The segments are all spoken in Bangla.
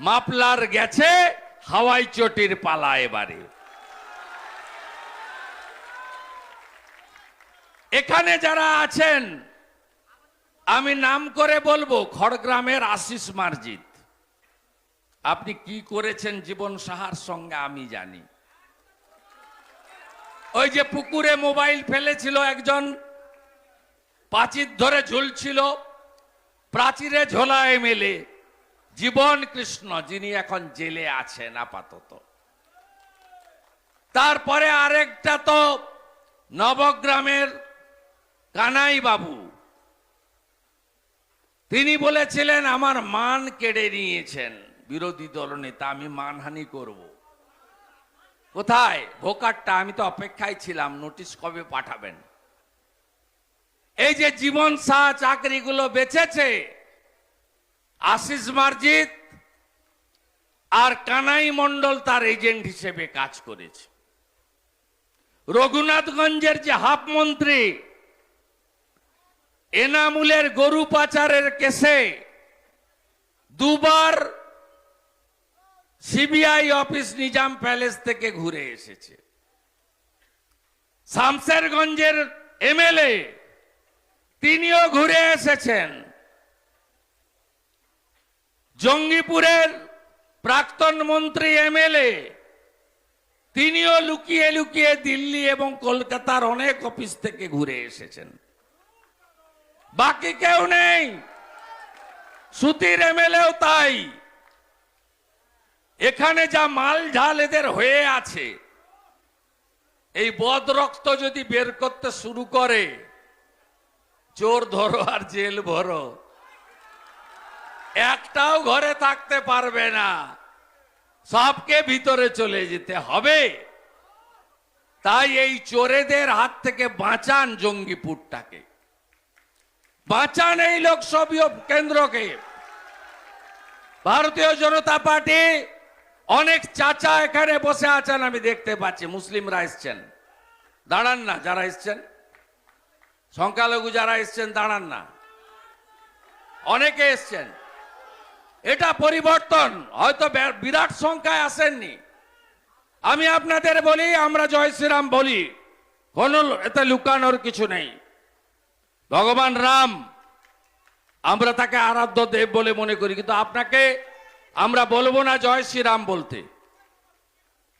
মাফলার গেছে, হাওয়াই চটির পালা এবারে। এখানে যারা আছেন আমি নাম করে বলবো, খড়গ্রামের আশিস মার্জিত, আপনি কি করেছেন জীবন সাহার সঙ্গে আমি জানি। ওই যে পুকুরে মোবাইল ফেলেছিল একজন, প্রাচীর ধরে ঝুলছিল, প্রাচীরে ঝোলা এমএলএ জীবন কৃষ্ণ, যিনি এখন জেলে আছেন আপাতত। তারপরে আরেকটা তো নবগ্রামের কানাই বাবু, তিনি বলেছিলেন আমার মান কেড়ে নিয়েছেন বিরোধী দলনেতা, আমি মানহানি করব। কোথায় ভোকারটা? আমি তো অপেক্ষায় ছিলাম, নোটিশ কবে পাঠাবেন। এই যে জীবন শাহ চাকরিগুলো বেচেছে, আশিস মার্জিত আর কানাই মণ্ডল তার এজেন্ট হিসেবে কাজ করেছে। রঘুনাথগঞ্জের যে হাফ মন্ত্রী এনামুলের গরু পাচারের কেসে দুবার সিবিআই অফিস নিজাম প্যালেস থেকে ঘুরে এসেছে। শামশেরগঞ্জের এমএলএ তিনিও ঘুরে এসেছেন। জঙ্গিপুরের প্রাক্তন মন্ত্রী এমএলএ তিনিও লুকিয়ে লুকিয়ে দিল্লি এবং কলকাতার অনেক অফিস থেকে ঘুরে এসেছেন। বাকি কেউ নেই। সুতির এমএলএও তাই। এখানে যা মাল ঝাল এদের হয়ে আছে, এই বদরক্ত যদি বের করতে শুরু করে, চোর ধরো আর জেল ভরো, একটাও ঘরে থাকতে পারবে না, সবকে ভিতরে চলে যেতে হবে। তাই এই চোরেদের হাত থেকে বাঁচান জঙ্গিপুরটাকে, বাঁচান এই লোকসভা কেন্দ্রকে। ভারতীয় জনতা পার্টি অনেক চাচা এখানে বসে আছেন, আমি দেখতে পাচ্ছি। মুসলিমরা এসছেন, দাঁড়ান না। যারা এসছেন, সংখ্যালঘু যারা এসছেন, দাঁড়ান না। অনেকে এসছেন, এটা পরিবর্তন। হয়তো বিরাট সংখ্যায় আসেননি। আমি আপনাদের বলি, আমরা জয় শ্রীরাম বলি, কোন এতে লুকানোর কিছু নেই। ভগবান রাম, আমরা তাকে আরাধ্য দেব বলে মনে করি, কিন্তু আপনাকে আমরা বলবো না জয় শ্রীরাম বলতে।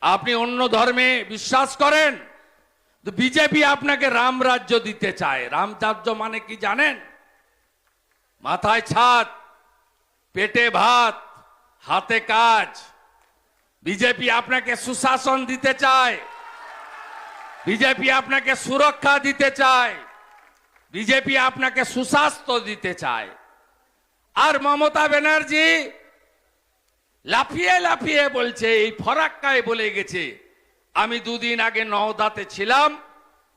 আপনি অন্য ধর্মে বিশ্বাস করেন, বিজেপি আপনাকে রাম রাজ্য দিতে চায়। রাম রাজ্য মানে কি জানেন? মাথায় ছাদ, পেটে ভাত, হাতে কাজ। বিজেপি আপনাকে সুশাসন দিতে চায়, বিজেপি আপনাকে সুরক্ষা দিতে চায়, বিজেপি আপনাকে সুস্বাস্থ্য দিতে চায়। আর মমতা ব্যানার্জি লাফিয়ে লাফিয়ে বলছে, এই ফরাক্কায় বলে গেছে। আমি দুদিন আগে নওদাতে ছিলাম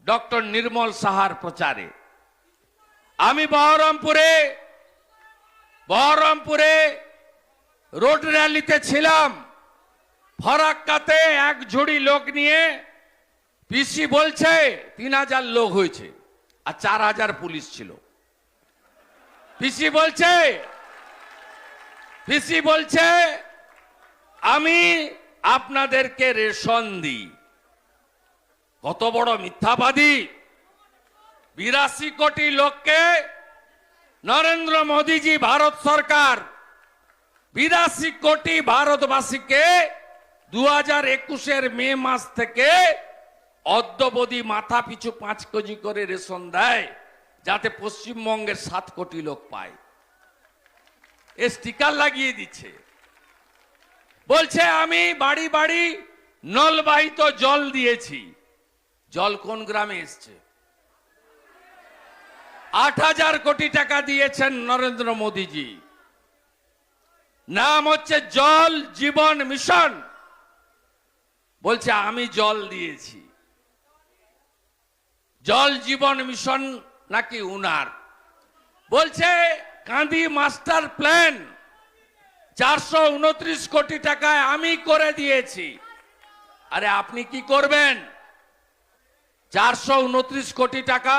ডক্টর নির্মল সাহার প্রচারে। আমি বহরমপুরে রোড র্যালিতে ছিলাম। ফরাক্কাতে এক ঝুড়ি লোক নিয়ে পিসি বলছে 3000 লোক হয়েছে আর 4000 পুলিশ ছিল। পিসি বলছে আমি আপনাদেরকে রেশন দিই। কত বড় মিথ্যাবাদী! 82 কোটি লোককে নরেন্দ্র মোদীজি, ভারত সরকার 82 কোটি ভারতবাসীকে 2021 মে মাস থেকে অদ্যবধি মাথা পিছু 5 কেজি করে রেশন দেয়, যাতে পশ্চিমবঙ্গের 7 কোটি লোক পায়। এ স্টিকার লাগিয়ে দিচ্ছে। বলছে আমি বাড়ি বাড়ি নলবাহিত জল দিয়েছি। জল কোন গ্রামে এসছে? 8000 কোটি টাকা দিয়েছেন নরেন্দ্র মোদীজি। নাম হচ্ছে জল জীবন মিশন। বলছে আমি জল দিয়েছি। জল জীবন মিশন নাকি উনার। বলছে কাঁদি মাস্টার প্ল্যান 429 কোটি টাকায় আমি করে দিয়েছি। আরে আপনি কি করবেন? 429 কোটি টাকা,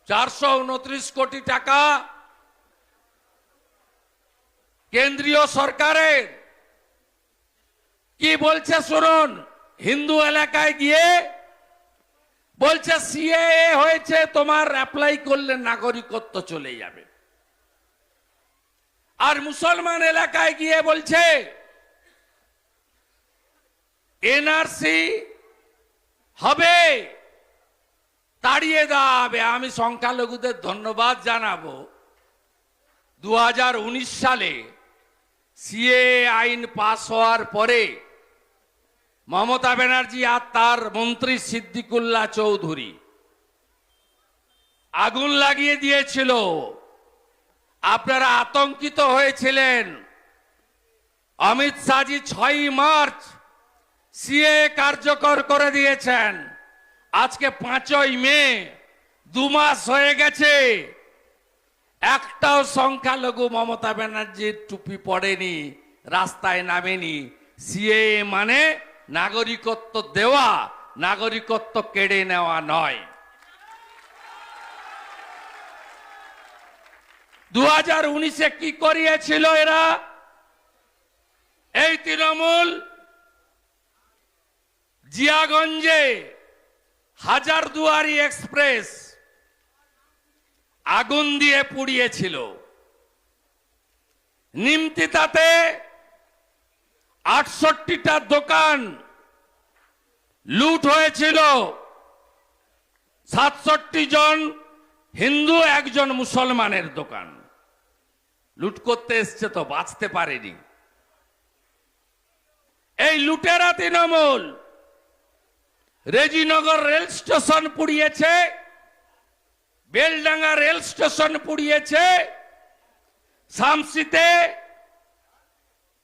429 কোটি টাকা কেন্দ্রীয় সরকারের কি বলছে শুনুন। হিন্দু এলাকায় গিয়ে বলছে সিএএ হয়েছে, তোমার অ্যাপ্লাই করলে নাগরিকত্ব চলে যাবে। আর মুসলমান এলাকায় গিয়ে বলছে এনআরসি হবে, তাড়িয়ে দেওয়া হবে। আমি সংখ্যালঘুদের ধন্যবাদ জানাবো, 2019 সালে সিএএ আইন পাস হওয়ার পরে মমতা ব্যানার্জি আর তার মন্ত্রী সিদ্দিকুল্লাহ চৌধুরী আগুন লাগিয়ে দিয়েছিল। আপনারা আতঙ্কিত হয়েছিলেন। অমিত শাহজি 6 মার্চ সিএএ কার্যকর করে দিয়েছেন। আজকে 5ই মে, 2 মাস হয়ে গেছে, একটাও সংখ্যালঘু মমতা ব্যানার্জির টুপি পড়েনি, রাস্তায় নামেনি। সিএএ মানে নাগরিকত্ব দেওয়া, নাগরিকত্ব কেড়ে নেওয়া নয়। 2019-এ কি করিয়েছিল এরা? এই তৃণমূল জিয়াগঞ্জে হাজারদুয়ারি এক্সপ্রেস আগুন দিয়ে পুড়িয়েছিল। নিমতিতাতে 68টা দোকান লুট হয়েছিল। 67 জন হিন্দু, 1 জন মুসলমানের দোকান লুট করতে এসছে, তো বাঁচতে পারেনি। এই লুটেরা তৃণমূল রেজিনগর রেল স্টেশন পুড়িয়েছে, বেলডাঙ্গা রেল স্টেশন পুড়িয়েছে, শামসিতে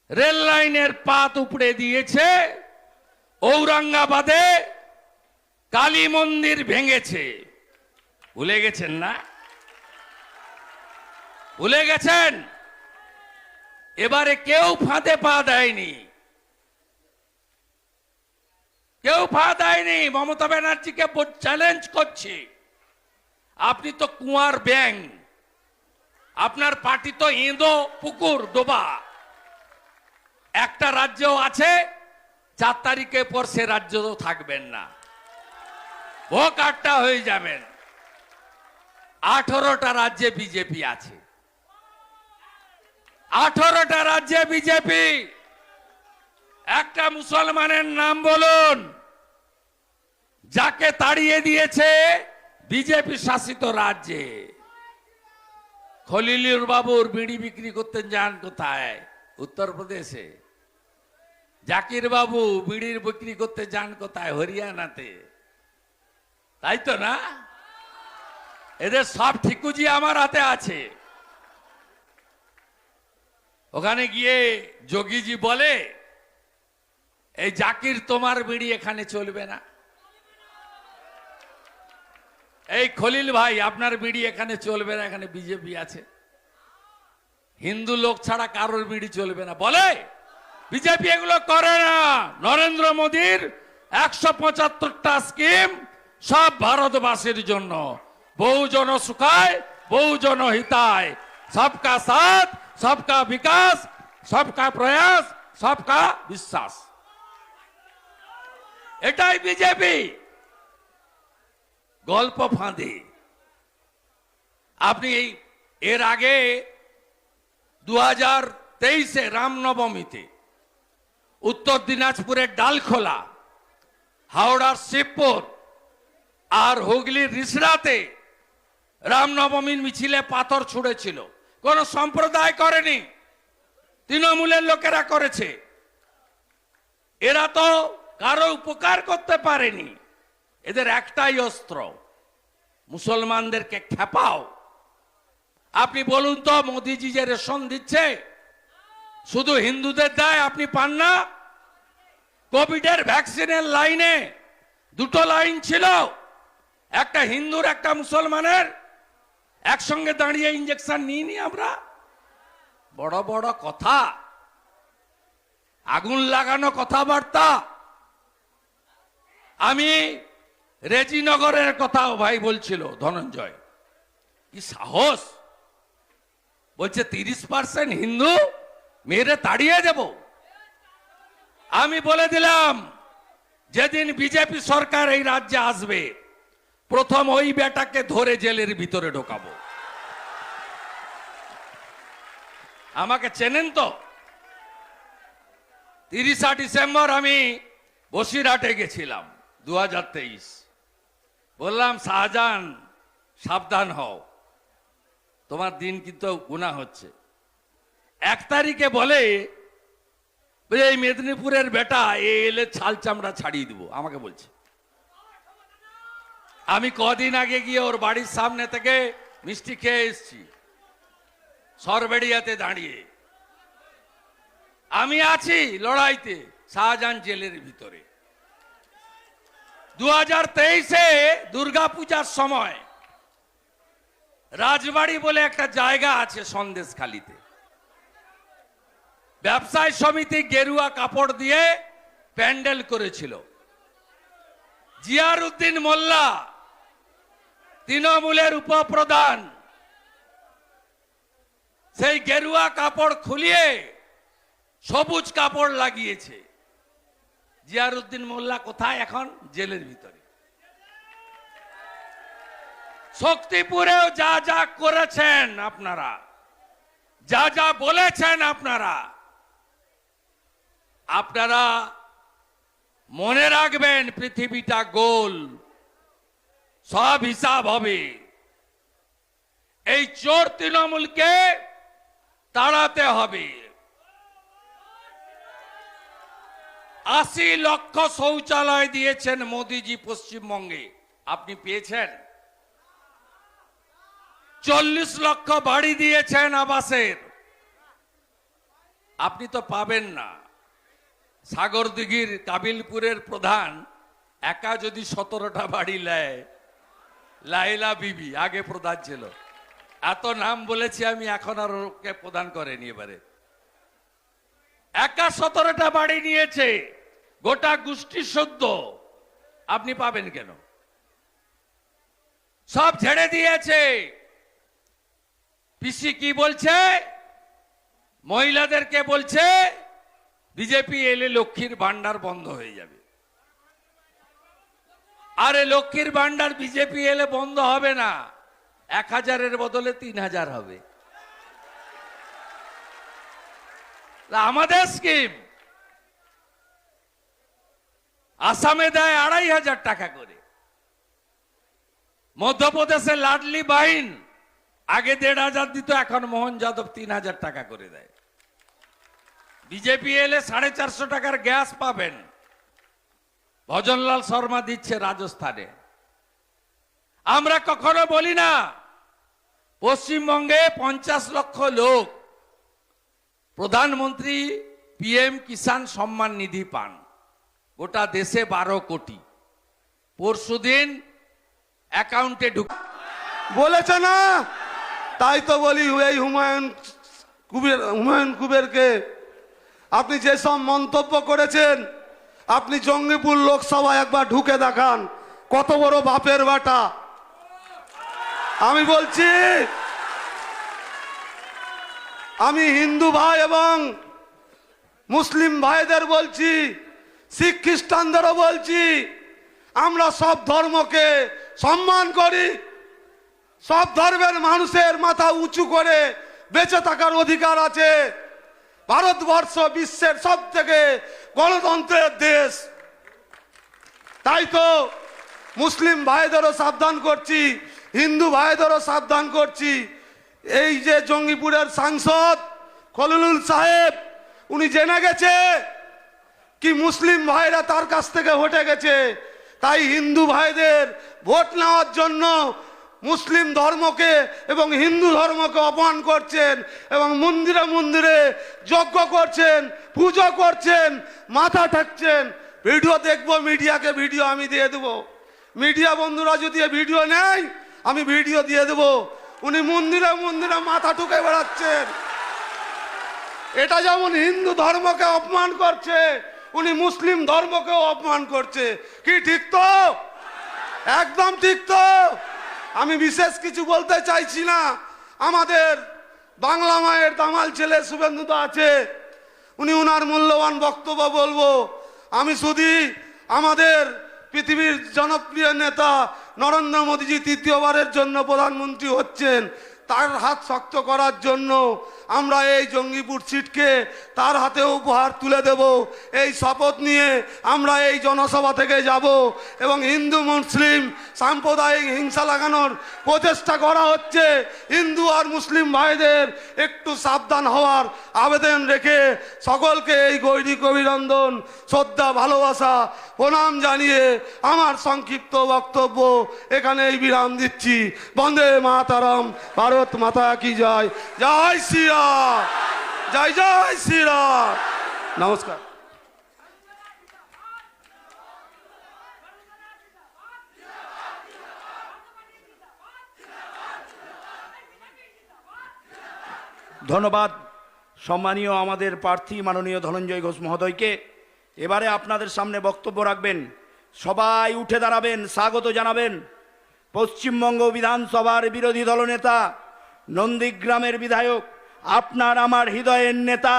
রেল লাইনের পাত উপড়ে দিয়েছে, ঔরঙ্গাবাদে কালী মন্দির ভেঙেছে। ভুলে গেছেন না? ভুলে গেছেন? এবারে কেউ ফাঁদে পা দেয়নি, কেউ পা দেয়নি। মমতা ব্যানার্জিকে চ্যালেঞ্জ করছি, আপনি তো কুয়ার ব্যাং, আপনার পার্টি তো ইঁদো পুকুর ডোবা। একটা রাজ্য আছে, 4 তারিখের পর সে রাজ্য তো থাকবেন না, ভোট আটটা হয়ে যাবেন। 18টা রাজ্যে বিজেপি আছে, 18টা রাজ্যে বিজেপি। একটা মুসলমানের নাম বলুন যাকে তাড়িয়ে দিয়েছে বিজেপি শাসিত রাজ্যে। খলিলুর বাবুর বিড়ি বিক্রি করতেন, যান কোথায়? উত্তরপ্রদেশে। জাকির বাবু বিড়ির বিক্রি করতে যান কোথায়? হরিয়ানাতে। তাই তো না? এদের সব ঠিকুজি আমার হাতে আছে। ওখানে গিয়ে যোগীজি বলে, এই জাকির তোমার বিড়ি এখানে চলবে না। এই খলিল ভাই আপনার বিড়ি এখানে চলবে না, এখানে বিজেপি আছে। হিন্দু লোক ছাড়া কারোর বিড়ি চলবে না বলে। বিজেপি এগুলো করে না। নরেন্দ্র মোদীর 175টা স্কিম সব ভারতবাসীর জন্য। বহুজন সুখায়, বহুজন হিতায়। সবকা সাথ, সবকা বিকাশ, সবকা প্রয়াস, সবকা বিশ্বাস। এটাই বিজেপি। গল্প ফাঁদে আপনি এর আগে 2023-এ রামনবমীতে উত্তর দিনাজপুরের ডালখোলা, হাওড়ার শিবপুর আর হুগলির রিসড়াতে রামনবমীর মিছিলে পাথর ছুঁড়েছিল। কোন সম্প্রদায় করেনি, তৃণমূলের লোকেরা করেছে। এরা তো কারো উপকার করতে পারেনি। এদের একটাই অস্ত্র, মুসলমানদেরকে খেপাও। আপনি বলুন তো, মোদিজি যে রেশন দিচ্ছে শুধু হিন্দুদের দেয়, আপনি পান না? কোভিডের ভ্যাকসিনের লাইনে 2টো লাইন ছিল, একটা হিন্দুর একটা মুসলমানের। একসঙ্গে দাঁড়িয়ে ইঞ্জেকশন নিইনি আমরা। বড় বড় কথা, আগুন লাগানো কথাবার্তা। আমি রেজিনগরের কথা ভাই বলছিল ধনঞ্জয়, কি সাহস! বলছে 30% হিন্দু মেরে তাড়িয়ে দেব। আমি বলে দিলাম, যেদিন বিজেপি সরকার এই রাজ্যে আসবে, প্রথম ওই বেটাকে ধরে জেলের ভিতরে ঢোকাবো। আমাকে চেনেন তো? 30 ডিসেম্বর আমি বসিরহাটে গেছিলাম 2023। বললাম, শাহজাহান সাবধান হও, তোমার দিন কিন্তু গুনাহ হচ্ছে। 1 তারিখে বলে এই মেদিনীপুরের বেটা এলে ছাল চামড়া ছাড়িয়ে দিব, আমাকে বলছে। আমি কদিন আগে গিয়ে ওর বাড়ির সামনে থেকে মিষ্টি খেয়ে এসেছি, সরবেড়িয়াতে দাঁড়িয়ে। আমি আছি লড়াইতে, শাহজাহান জেলের ভিতরে। 2023-এ দুর্গাপূজার সময় রাজবাড়ি বলে একটা জায়গা আছে সন্দেশখালীতে, ব্যবসায়ী সমিতি গেরুয়া কাপড় দিয়ে প্যান্ডেল করেছিল। জিয়ারউদ্দিন মোল্লা, তৃণমূলের উপপ্রধান, সেই গেরুয়া কাপড় খুলিয়ে সবুজ কাপড় লাগিয়েছে। জিয়ারউদ্দিন মোল্লা কোথায় এখন? জেলের ভিতরে। শক্তিপুরেও যা যা করেছেন আপনারা, যা যা বলেছেন আপনারা, আপনারা মনে রাখবেন, পৃথিবীটা গোল, সব হিসাব হবে। এই চোর তৃণমূলকে তাড়াতে হবে। 80 লক্ষ শৌচালয় দিয়েছেন মোদিজি পশ্চিমবঙ্গে, আপনি পেয়েছেন? 40 লক্ষ বাড়ি দিয়েছেন আবাসের, আপনি তো পাবেন না। সাগরদিঘির কাবিলপুরের প্রধান একা যদি 17টা বাড়ি নেয়, লাইলা বিবি আগে প্রধান ছিল, এত নাম বলেছি আমি, এখন আর ওকে প্রদান করেনি। এবারে একা 17টা বাড়ি নিয়েছে, গোটা গোষ্ঠী শুদ্ধ, আপনি পাবেন কেন? সব ঝেড়ে দিয়েছে। পিসি কি বলছে? মহিলাদেরকে বলছে বিজেপি এলে লক্ষ্মীর ভান্ডার বন্ধ হয়ে যাবে। আরে লক্ষ্মীর ভান্ডার বিজেপি এলে বন্ধ হবে না, 1000-এর বদলে 3000 হবে। আমাদের স্কিম আসামে দেয় 2500 টাকা করে, মধ্যপ্রদেশে লাডলি বাহিন আগে 1500 দিত, এখন মোহন যাদব 3000 টাকা করে দেয়। বিজেপি এলে 450 টাকার গ্যাস পাবেন, ভজনলাল শর্মা দিচ্ছে রাজস্থানে। আমরা কখনো বলি না পশ্চিমবঙ্গে 50 লক্ষ লোক প্রধানমন্ত্রী পিএম কিষাণ সম্মান নিধি পান, গোটা দেশে 12 কোটি। পরশুদিন অ্যাকাউন্টে ঢুকে বলেছে না, তাই তো বলি এই হুমায়ুন কুবেরকে আপনি যেসব মন্তব্য করেছেন, আপনি জঙ্গিপুর লোকসভায় একবার ঢুকে দেখান, কত বড় বাপের বাটা। আমি বলছি, আমি হিন্দু ভাই এবং মুসলিম ভাইদের বলছি, শিখ খ্রিস্টানদেরও বলছি, আমরা সব ধর্মকে সম্মান করি। সব ধর্মের মানুষের মাথা উঁচু করে বেঁচে থাকার অধিকার আছে। ভারতবর্ষ বিশ্বের সবথেকে গণতন্ত্রের দেশ। তাই তো মুসলিম ভাইদেরও সাবধান করছি, হিন্দু ভাইদেরও সাবধান করছি। এই যে জঙ্গিপুরের সাংসদ খলিলুল সাহেব, উনি জেনে গেছে কি মুসলিম ভাইরা তার কাছ থেকে হটে গেছে, তাই হিন্দু ভাইদের ভোট নেওয়ার জন্য মুসলিম ধর্মকে এবং হিন্দু ধর্মকে অপমান করছেন এবং মন্দিরে মন্দিরে যজ্ঞ করছেন, পুজো করছেন, মাথা ঠাকছেন। ভিডিও দেখবো, মিডিয়াকে ভিডিও আমি দিয়ে দেবো। মিডিয়া বন্ধুরা যদি ভিডিও নেয়, আমি ভিডিও দিয়ে দেবো। উনি মন্দিরে মন্দিরে মাথা ঠুকে বেড়াচ্ছেন। এটা যেমন হিন্দু ধর্মকে অপমান করছে, উনি মুসলিম ধর্মকেও অপমান করছে। কি ঠিক তো? একদম ঠিক তো। আমি বিশেষ কিছু বলতে চাইছি না। আমাদের বাংলা মায়ের দামাল ছেলে শুভেন্দু দা আছে, উনি উনার মূল্যবান বক্তব্য বলবো। আমি শুধু আমাদের পৃথিবীর জনপ্রিয় নেতা নরেন্দ্র মোদীজি তৃতীয়বারের জন্য প্রধানমন্ত্রী হচ্ছেন, তার হাত শক্ত করার জন্য আমরা এই জঙ্গিপুর সিটকে তার হাতে উপহার তুলে দেব। এই শপথ নিয়ে আমরা এই জনসভা থেকে যাব এবং হিন্দু মুসলিম সাম্প্রদায়িক হিংসা লাগানোর প্রচেষ্টা করা হচ্ছে। হিন্দু আর মুসলিম ভাইদের একটু সাবধান হওয়ার আবেদন রেখে সকলকে এই গৈরিক অভিনন্দন, শ্রদ্ধা, ভালোবাসা, প্রণাম জানিয়ে আমার সংক্ষিপ্ত বক্তব্য এখানেই বিরাম দিচ্ছি। বন্দে মাতারাম, ভারত মাতা কি জয়, জয় শ্রীরাম, জয় জয় শ্রীরাম। নমস্কার। ধন্যবাদ সম্মানীয় আমাদের প্রার্থী মাননীয় ধনঞ্জয় ঘোষ মহোদয়কে। এবারে আপনাদের সামনে বক্তব্য রাখবেন, সবাই উঠে দাঁড়াবেন, স্বাগত জানাবেন পশ্চিমবঙ্গ বিধানসভার বিরোধী দলনেতা, নন্দীগ্রামের বিধায়ক, আপনার আমার হৃদয়ের নেতা,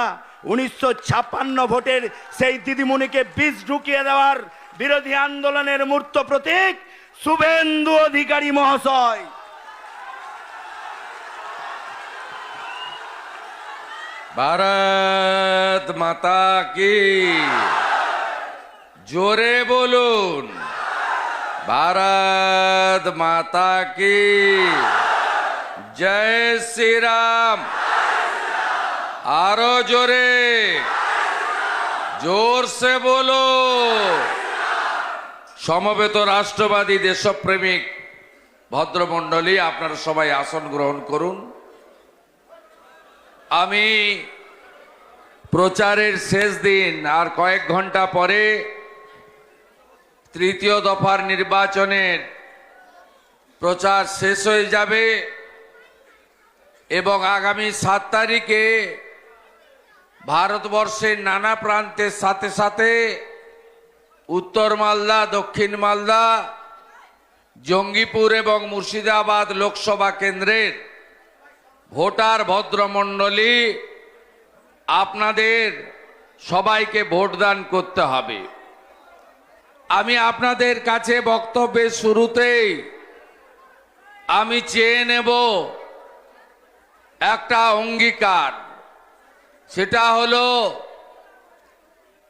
1956 ভোটের সেই দিদিমণিকে বীজ ঢুকিয়ে দেওয়ার বিরোধী আন্দোলনের মূর্ত প্রতীক শুভেন্দু অধিকারী মহাশয়। भारत माता की जोरे बोलून, भारत माता की जय श्री राम। आरो जोरे, जोर से बोलो। সমবেত রাষ্ট্রবাদী দেশপ্রেমিক ভদ্রমণ্ডলী, আপনারা সবাই আসন গ্রহণ করুন। আমি প্রচারের শেষ দিন, আর কয়েক ঘন্টা পরে তৃতীয় দফার নির্বাচনের প্রচার শেষ হয়ে যাবে এবং আগামী 7 তারিখে ভারতবর্ষের নানা প্রান্তের সাথে সাথে উত্তর মালদা, দক্ষিণ মালদা, জঙ্গিপুর এবং মুর্শিদাবাদ লোকসভা কেন্দ্রের ভোটার ভদ্রমণ্ডলী, আপনাদের সবাইকে ভোটদান করতে হবে। আমি আপনাদের কাছে বক্তব্যের শুরুতেই আমি চেয়ে নেব একটা অঙ্গীকার। সেটা হলো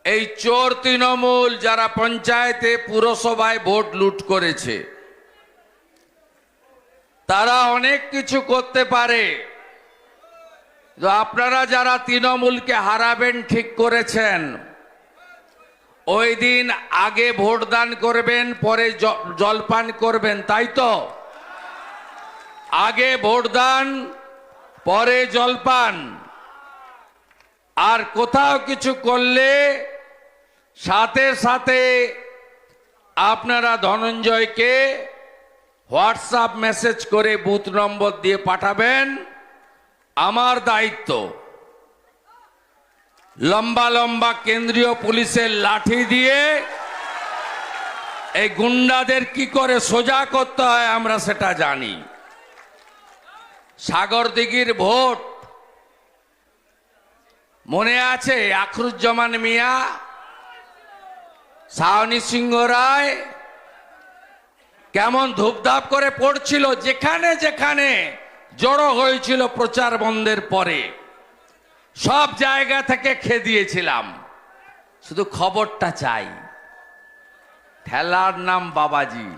এই চোর তৃণমূল যারা পঞ্চায়েতে পুরসভায় ভোট লুট করেছে, তারা অনেক কিছু করতে পারে। আপনারা যারা তৃণমূলকে হারাবেন ঠিক করেছেন, ওই দিন আগে ভোটদান করবেন, পরে জলপান করবেন, তাই তো? আগে ভোটদান, পরে জলপান। আর কোথাও কিছু করলে সাথে সাথে আপনারা ধনঞ্জয়কে হোয়াটসঅ্যাপ মেসেজ করে বুথ নম্বর দিয়ে পাঠাবেন। আমার দায়িত্ব লম্বা লম্বা কেন্দ্রীয় পুলিশের লাঠি দিয়ে এই গুন্ডাদের কি করে সোজা করতে হয় আমরা সেটা জানি। সাগরদিঘির ভোট মনে আছে? আখরুজ্জামান মিয়া, সায়নী সিংহ রায় কেমন ধূপধাপ করে পড়ছিল, যেখানে যেখানে জড়ো হয়েছিল প্রচার বন্ধের পরে সব জায়গা থেকে খেদিয়েছিলাম। শুধু খবরটা চাই। ঠেলার নাম বাবাজি।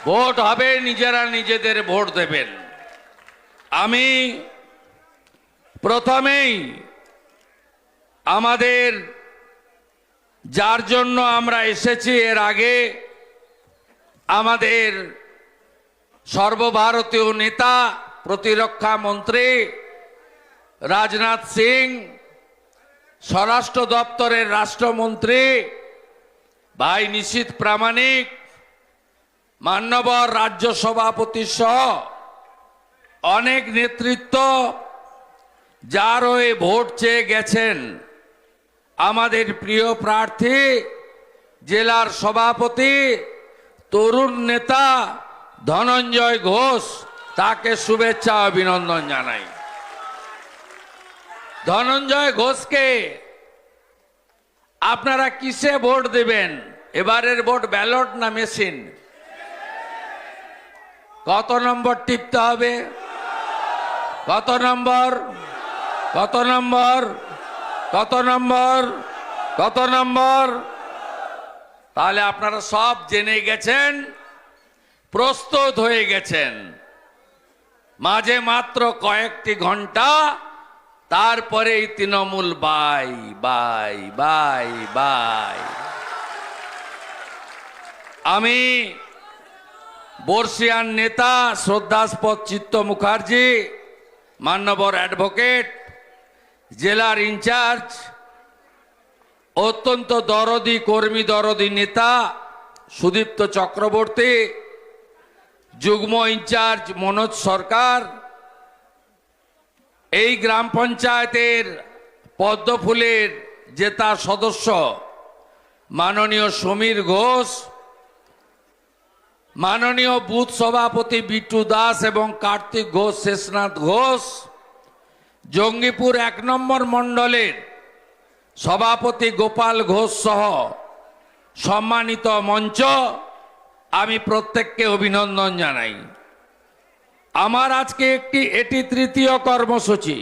ভোট হবে, নিজেরা নিজেদের ভোট দেবেন। আমি প্রথমেই আমাদের যার জন্য আমরা এসেছি, এর আগে আমাদের সর্বভারতীয় নেতা প্রতিরক্ষা মন্ত্রী রাজনাথ সিং, স্বরাষ্ট্র দপ্তরের রাষ্ট্রমন্ত্রী ভাই নিশীথ প্রামাণিক, মান্যবর রাজ্য সভাপতি সহ অনেক নেতৃত্ব যার হয়ে ভোট চেয়ে গেছেন। আমাদের প্রিয় প্রার্থী, জেলার সভাপতি, তরুণ নেতা ধনঞ্জয় ঘোষ, তাকে শুভেচ্ছা অভিনন্দন জানাই। ধনঞ্জয় ঘোষকে আপনারা কিসে ভোট দেবেন? এবারের ভোট ব্যালট না মেশিন? কত নম্বর টিপতে হবে? কত নম্বর? কত নম্বর? কত নম্বর? কত নম্বর? তাহলে আপনারা সব জেনে গেছেন, প্রস্তুত হয়ে গেছেন। মাঝে মাত্র কয়েকটি ঘন্টা, তারপরে Trinamool bye bye bye bye. আমি বর্ষিয়ান নেতা শ্রদ্ধাস্পদ চিত্ত মুখার্জি, মান্যবর অ্যাডভোকেট, জেলার ইনচার্জ, অত্যন্ত দরদি কর্মী দরদি নেতা সুদীপ্ত চক্রবর্তী, যুগ্ম ইনচার্জ মনোজ সরকার, এই গ্রাম পঞ্চায়েতের পদ্মফুলের জেতা সদস্য মাননীয় সমীর ঘোষ, মাননীয় বুথ সভাপতি বিট্টু দাস এবং কার্তিক ঘোষ, শেষনাথ ঘোষ, জঙ্গিপুর 1 নম্বর মণ্ডলের সভাপতি গোপাল ঘোষ সহ সম্মানিত মঞ্চ, আমি প্রত্যেককে অভিনন্দন জানাই। আমার আজকে এটি তৃতীয় কর্মসূচি।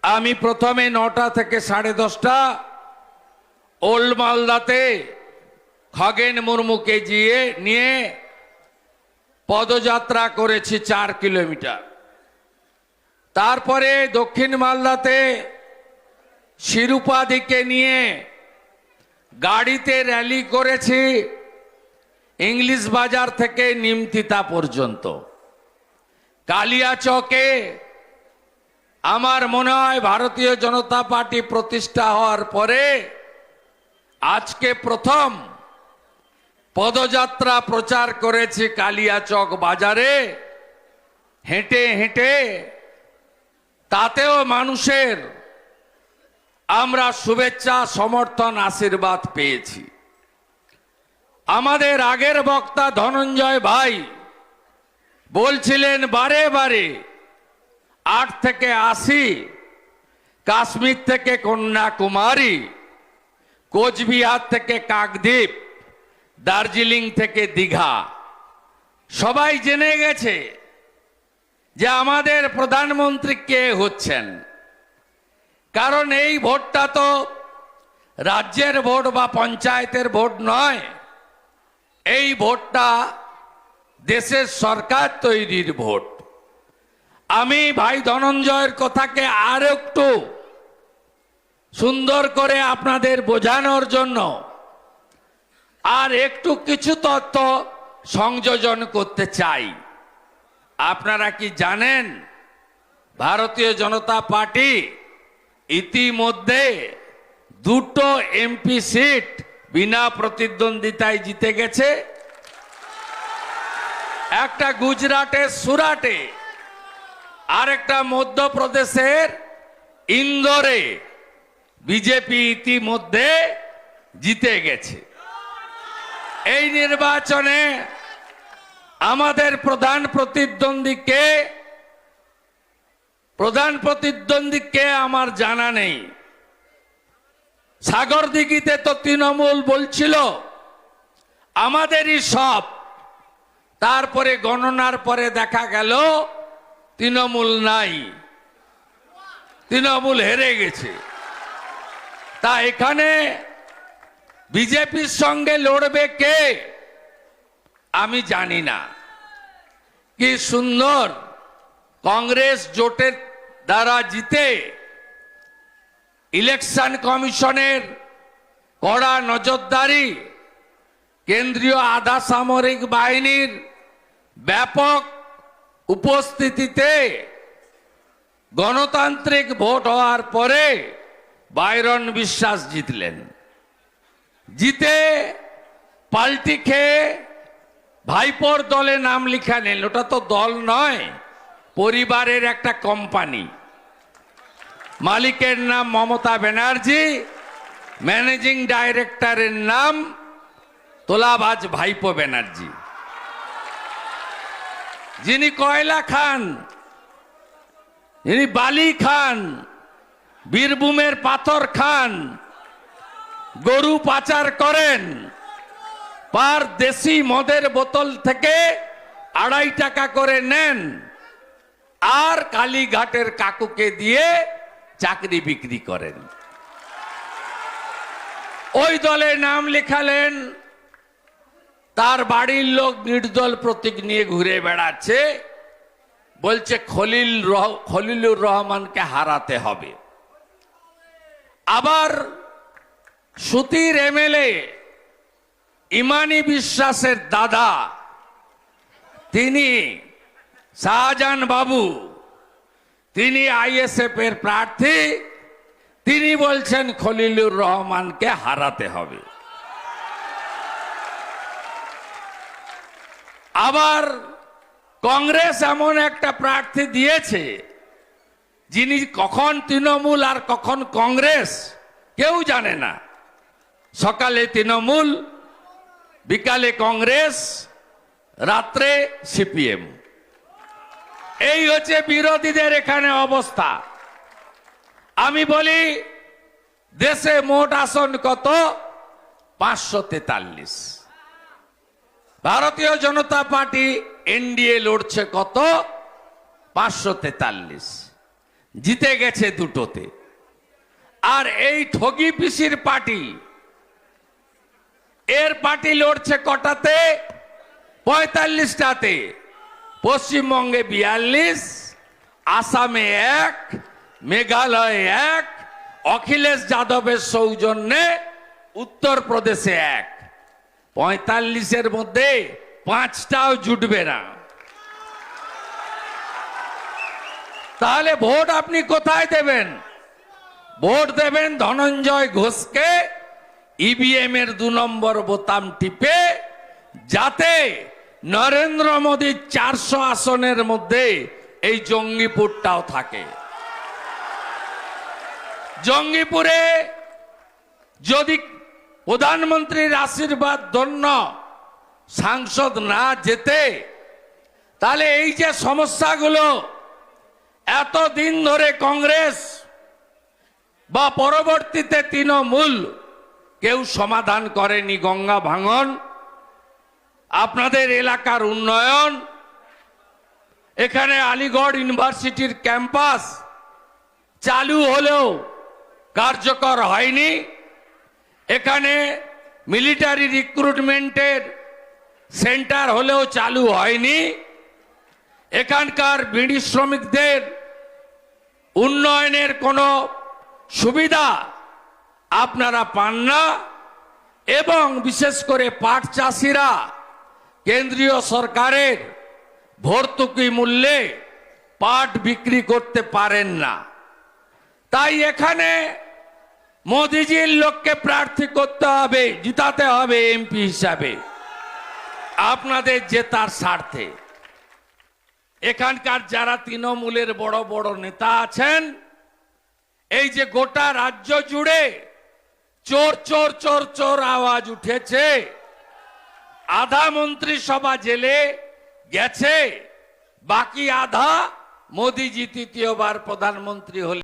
আমি প্রথমে 9টা থেকে 10:30 ওল্ড মালদাতে খগেন মুর্মুকে নিয়ে পদযাত্রা করেছি 4 কিলোমিটার। তারপরে দক্ষিণ মালদাতে শিরুপাদিকে নিয়ে গাড়িতে র্যালি করেছি ইংলিশ বাজার থেকে নিমতিতা পর্যন্ত। কালিয়াচকে আমার মনে হয় ভারতীয় জনতা পার্টি প্রতিষ্ঠা হওয়ার পরে আজকে প্রথম পদযাত্রা প্রচার করেছি কালিয়াচক বাজারে হেঁটে হেঁটে। তাতেও মানুষের আমরা শুভেচ্ছা, সমর্থন, আশীর্বাদ পেয়েছি। আমাদের আগের বক্তা ধনঞ্জয় ভাই বলছিলেন বারে বারে 8 থেকে 80, কাশ্মীর থেকে কন্যাকুমারী, কোচবিহার থেকে কাকদ্বীপ, দার্জিলিং থেকে দীঘা। সবাই জেনে গেছে যে আমাদের প্রধানমন্ত্রী কে হচ্ছেন। কারণ এই ভোটটা তো রাজ্যের ভোট বা পঞ্চায়েতের ভোট নয়, এই ভোটটা দেশের সরকার তৈরির ভোট। আমি ভাই ধনঞ্জয়ের কথাকে আর একটু সুন্দর করে আপনাদের বোঝানোর জন্য আর একটু কিছু তথ্য সংযোজন করতে চাই। আপনারা কি জানেন ভারতীয় জনতা পার্টি ইতিমধ্যে 2টো এমপি সিট বিনা প্রতিদ্বন্দ্বিতায় জিতে গেছে? একটা গুজরাটের সুরাটে, আরেকটা মধ্যপ্রদেশের ইন্দোরে বিজেপি ইতিমধ্যে জিতে গেছে। এই নির্বাচনে আমাদের প্রধান প্রতিদ্বন্দ্বীকে আমার জানা নেই। সাগরদিঘিতে তো তৃণমূল বলছিল আমাদেরই সব, তারপরে গণনার পরে দেখা গেল তৃণমূল নাই, তৃণমূল হেরে গেছে। তা এখানে বিজেপির সঙ্গে লড়বে কে আমি জানি না। কি সুন্দর কংগ্রেস জোটের দ্বারা জিতে ইলেকশন কমিশনের কড়া নজরদারি, কেন্দ্রীয় আধা সামরিক বাহিনীর ব্যাপক উপস্থিতিতে গণতান্ত্রিক ভোট হওয়ার পরে বাইরন বিশ্বাস জিতলেন। জিতে পাল্টি খেয়ে ভাইপোর দলে নাম লিখালেন। ওটা তো দল নয়, পরিবারের একটা কোম্পানি। মালিকের নাম মমতা ব্যানার্জি, ম্যানেজিং ডাইরেক্টরের নাম তোলাবাজ ভাইপো ব্যানার্জি। যিনি কয়লা খান, যিনি বালি খান, বীরভূমের পাথর খান, গরু পাচার করেন, পার দেশি মদের বোতল থেকে 2.5 টাকা করে নেন, আর কালীঘাটের কাকুকে দিয়ে চাকরি বিক্রি করেন। ওই দলে নাম লেখালেন, তার বাড়ির লোক নির্দল প্রতীক নিয়ে ঘুরে বেড়াচ্ছে, বলছে খলিলুর রহমানকে হারাতে হবে। আবার সুতির এমএলএ ইমানি বিশ্বাসের দাদা, তিনি শাহজাহান বাবু, তিনি আইএসএফ এর প্রার্থী, তিনি বলছেন খলিলুর রহমানকে হারাতে হবে। আবার কংগ্রেস এমন একটা প্রার্থী দিয়েছে, যিনি কখন তৃণমূল আর কখন কংগ্রেস কেউ জানে না। সকালে তৃণমূল, বিকালে কংগ্রেস, রাত্রে সিপিএম। এই হচ্ছে বিরোধীদের এখানে অবস্থা। আমি বলি, দেশে মোট আসন কত? 543। ভারতীয় জনতা পার্টি এনডিএ লড়ছে কত? 543। জিতে গেছে দুটোতে। আর এই ঠগি পিসির পার্টি, এর পার্টি লড়ছে কটাতে? 45টাতে। পশ্চিমবঙ্গে 42, আসামে 1, মেঘালয়ে 1, অখিলেশ যাদবের সৌজন্যে উত্তরপ্রদেশে 1। 45-এর মধ্যে 5টাও জুটবে না। তাহলে ভোট আপনি কোথায় দেবেন? ভোট দেবেন ধনঞ্জয় ঘোষকে, ইভিএম এর 2 নম্বর বোতাম টিপে, যাতে নরেন্দ্র মোদীর 400 আসনের মধ্যে এই জঙ্গিপুরটাও থাকে। জঙ্গিপুরে যদি প্রধানমন্ত্রীর আশীর্বাদ ধন্য সাংসদ না যেতে, তাহলে এই যে সমস্যাগুলো এতদিন ধরে কংগ্রেস বা পরবর্তীতে তৃণমূল কেউ সমাধান করেনি, গঙ্গা ভাঙন, আপনাদের এলাকার উন্নয়ন, এখানে আলিগড় ইউনিভার্সিটির ক্যাম্পাস চালু হলেও কার্যকর হয়নি, এখানে মিলিটারি রিক্রুটমেন্টের সেন্টার হলেও চালু হয়নি, এখানকার বিড়ি শ্রমিকদের উন্নয়নের কোনো সুবিধা আপনারা পান না, এবং বিশেষ করে পাট চাষিরা কেন্দ্রীয় সরকারের ভর্তুকি মূল্যে পাট বিক্রি করতে পারেন না। তাই এখানে মোদিজির লোককে প্রার্থী করতে হবে, জিতাতে হবে এমপি হিসাবে, আপনাদের জেতার স্বার্থে। এখানকার যারা তৃণমূলের বড় বড় নেতা আছেন, এই যে গোটা রাজ্য জুড়ে চোর চোর চোর চোর আওয়াজ উঠেছে, আধা মন্ত্রিসভা জেলে গেছে, বাকি আধা মোদিজি তৃতীয়বার প্রধানমন্ত্রী হলে